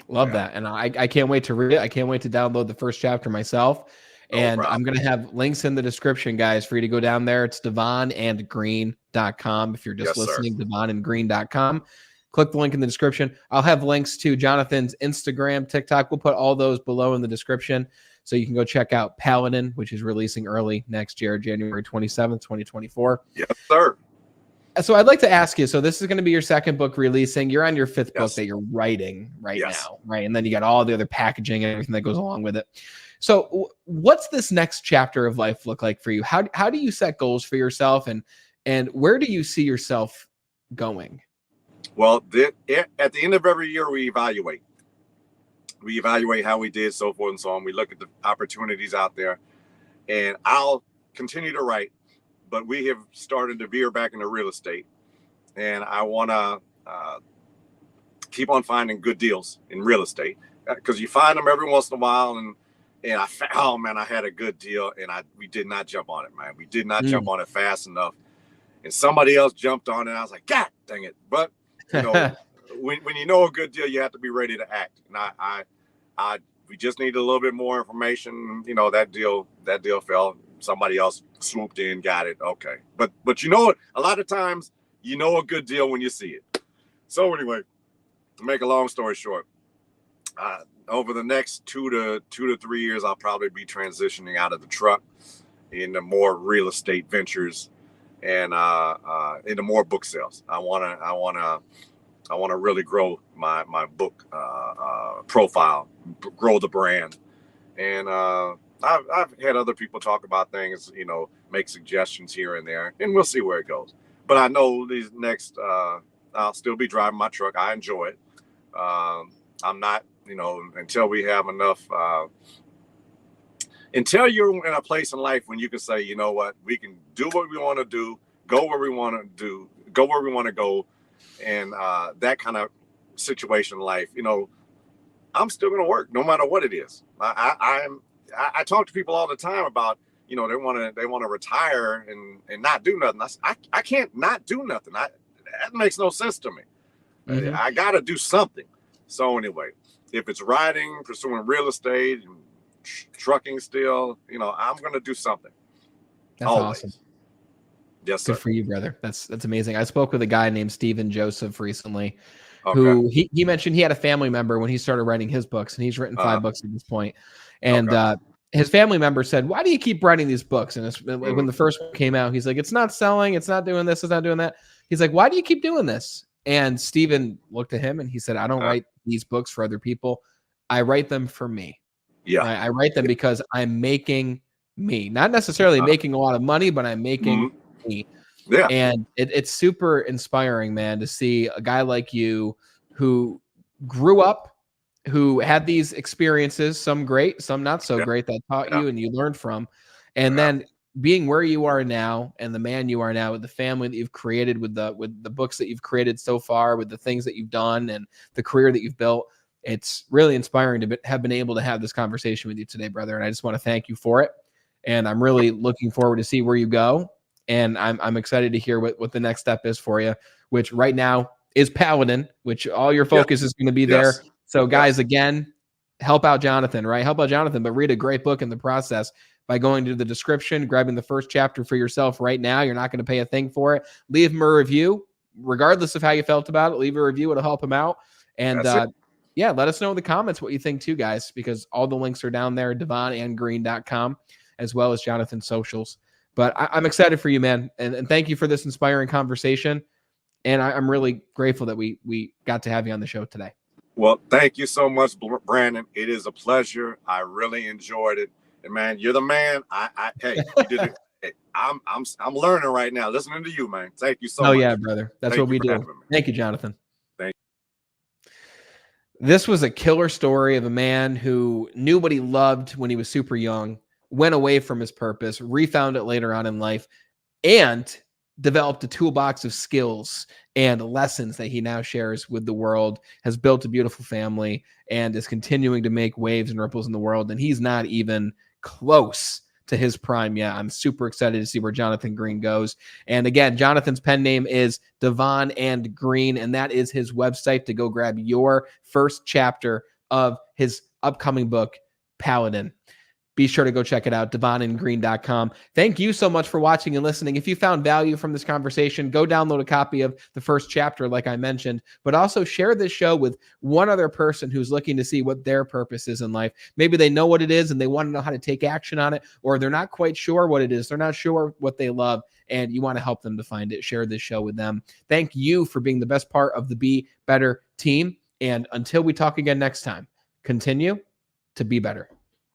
Love that. And I can't wait to read it. I can't wait to download the first chapter myself. And I'm going to have links in the description, guys, for you to go down there. It's devonandgreen.com. If you're just listening, devonandgreen.com. Click the link in the description. I'll have links to Jonathan's Instagram, TikTok. We'll put all those below in the description. So you can go check out Paladin, which is releasing early next year, January 27th, 2024. Yes, sir. So I'd like to ask you, so this is going to be your second book releasing. You're on your fifth book that you're writing now, right? And then you got all the other packaging and everything that goes along with it. So what's this next chapter of life look like for you? How do you set goals for yourself, and where do you see yourself going? Well, at the end of every year, we evaluate. We evaluate how we did, so forth and so on. We look at the opportunities out there, and I'll continue to write, but we have started to veer back into real estate, and I want to keep on finding good deals in real estate, because you find them every once in a while, and I found, oh man, I had a good deal, and we did not jump on it, man. We did not jump on it fast enough, and somebody else jumped on it. And I was like, God dang it! But you know, when you know a good deal, you have to be ready to act. And we just needed a little bit more information. You know, that deal fell. Somebody else swooped in, got it. Okay, but you know, a lot of times you know a good deal when you see it. So anyway, to make a long story short, over the next 2 to 3 years, I'll probably be transitioning out of the truck into more real estate ventures and into more book sales. I want to really grow my book profile, grow the brand, and I've had other people talk about things, you know, make suggestions here and there, and we'll see where it goes. But I know these next, I'll still be driving my truck. I enjoy it. I'm not, you know, until we have enough, until you're in a place in life when you can say, you know what, we can do what we want to do, go where we want to do, go where we want to go. And that kind of situation in life, you know, I'm still going to work no matter what it is. I talk to people all the time about, you know, they want to retire and not do nothing. I can't not do nothing. That makes no sense to me. Mm-hmm. I got to do something. So anyway, if it's riding, pursuing real estate, trucking still, you know, I'm going to do something. That's always awesome. Yes, sir. Good for you, brother. That's amazing. I spoke with a guy named Stephen Joseph recently, who he mentioned he had a family member when he started writing his books, and he's written 5 books at this point. And his family member said, "Why do you keep writing these books?" And when the first one came out, he's like, "It's not selling. It's not doing this. It's not doing that." He's like, "Why do you keep doing this?" And Stephen looked at him and he said, "I don't write these books for other people. I write them for me. Yeah, right? I write them because I'm making me, not necessarily making a lot of money, but I'm making me." Yeah. And it's super inspiring, man, to see a guy like you who grew up, who had these experiences, some great, some not so great, that taught you and you learned from, and then being where you are now and the man you are now, with the family that you've created, with the books that you've created so far, with the things that you've done and the career that you've built. It's really inspiring to have been able to have this conversation with you today, brother. And I just want to thank you for it. And I'm really looking forward to see where you go. And I'm excited to hear what the next step is for you, which right now is Paladin, which all your focus is going to be there. So guys, again, help out Jonathan, right? Help out Jonathan, but read a great book in the process by going to the description, grabbing the first chapter for yourself right now. You're not going to pay a thing for it. Leave him a review, regardless of how you felt about it. Leave a review. It'll help him out. And let us know in the comments what you think too, guys, because all the links are down there, devonandgreen.com, as well as Jonathan's socials. But I'm excited for you, man. And thank you for this inspiring conversation. And I'm really grateful that we got to have you on the show today. Well, thank you so much, Brandon. It is a pleasure. I really enjoyed it. And man, you're the man. Hey, you did it. Hey, I'm learning right now, listening to you, man. Thank you so much. Oh yeah, brother. That's what we do. Thank you, Jonathan. Thank you. This was a killer story of a man who knew what he loved when he was super young, went away from his purpose, refound it later on in life, and developed a toolbox of skills and lessons that he now shares with the world, has built a beautiful family, and is continuing to make waves and ripples in the world. And he's not even close to his prime yet. I'm super excited to see where Jonathan Greene goes. And again, Jonathan's pen name is Devon and Greene, and that is his website to go grab your first chapter of his upcoming book, Paladin. Be sure to go check it out, devonandgreen.com. Thank you so much for watching and listening. If you found value from this conversation, go download a copy of the first chapter, like I mentioned, but also share this show with one other person who's looking to see what their purpose is in life. Maybe they know what it is and they want to know how to take action on it, or they're not quite sure what it is. They're not sure what they love, and you want to help them to find it. Share this show with them. Thank you for being the best part of the Be Better team. And until we talk again next time, continue to be better.